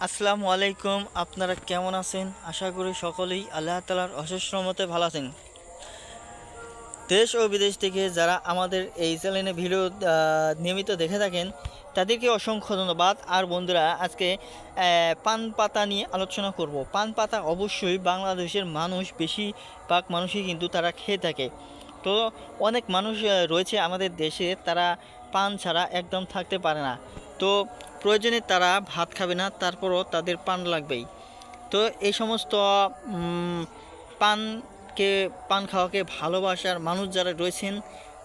আসসালামু আলাইকুম। আপনারা কেমন আছেন? আশা করি সকলেই আল্লাহ তাআলার অশেষ রহমতে ভালো আছেন। দেশ ও বিদেশ থেকে যারা আমাদের এই চ্যানেলে ভিডিও নিয়মিত দেখে থাকেন তাদেরকে অসংখ্য ধন্যবাদ। আর বন্ধুরা, আজকে পান পাতা নিয়ে আলোচনা করব। পান পাতা অবশ্যই বাংলাদেশের মানুষ, বেশিরভাগ মানুষই কিন্তু তারা খেয়ে থাকে। তো অনেক মানুষ রয়েছে আমাদের দেশে, তারা পান ছাড়া একদম থাকতে পারে না। তো প্রয়োজনে তারা ভাত খাবে না, তারপরও তাদের পান লাগবেই। তো এই সমস্ত পানকে পান খাওয়াকে ভালোবাসার মানুষ যারা রয়েছেন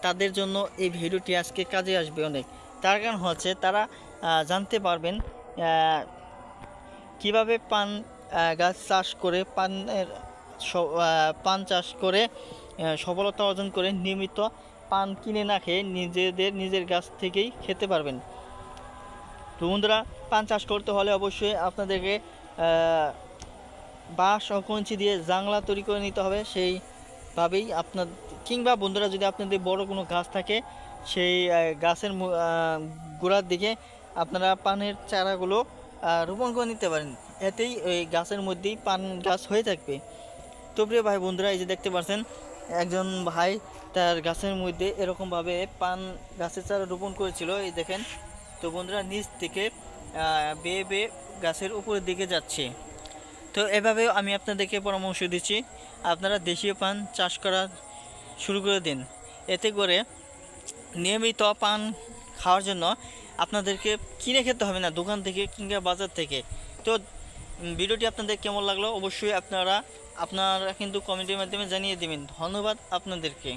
তাদের জন্য এই ভিডিওটি আজকে কাজে আসবে অনেক। তার কারণ হচ্ছে তারা জানতে পারবেন কিভাবে পান গাছ চাষ করে পান চাষ করে সফলতা অর্জন করে নিয়মিত পান কিনে না খেয়ে নিজের গাছ থেকেই খেতে পারবেন। তো বন্ধুরা, পান চাষ করতে হলে অবশ্যই আপনাদেরকে বাঁশ ও কঞ্চি দিয়ে জাংলা তৈরি করে নিতে হবে। সেইভাবেই আপনার, কিংবা বন্ধুরা যদি আপনাদের বড় কোনো গাছ থাকে সেই গাছের গোড়ার দিকে আপনারা পানের চারাগুলো রোপণ করে নিতে পারেন। এতেই ওই গাছের মধ্যেই পান গাছ হয়ে থাকবে। তো প্রিয় ভাই বন্ধুরা, এই যে দেখতে পাচ্ছেন একজন ভাই তার গাছের মধ্যে এরকমভাবে পান গাছের চারা রোপণ করেছিল, এই দেখেন। তো বন্ধুরা, নিচ থেকে বেয়ে বেয়ে গাছের উপরের দিকে যাচ্ছে। তো এভাবেও আমি আপনাদেরকে পরামর্শ দিচ্ছি, আপনারা দেশীয় পান চাষ করা শুরু করে দিন। এতে করে নিয়মিত পান খাওয়ার জন্য আপনাদেরকে কিনে খেতে হবে না দোকান থেকে কিংবা বাজার থেকে। তো ভিডিওটি আপনাদের কেমন লাগলো অবশ্যই আপনারা কিন্তু কমেন্টের মাধ্যমে জানিয়ে দেবেন। ধন্যবাদ আপনাদেরকে।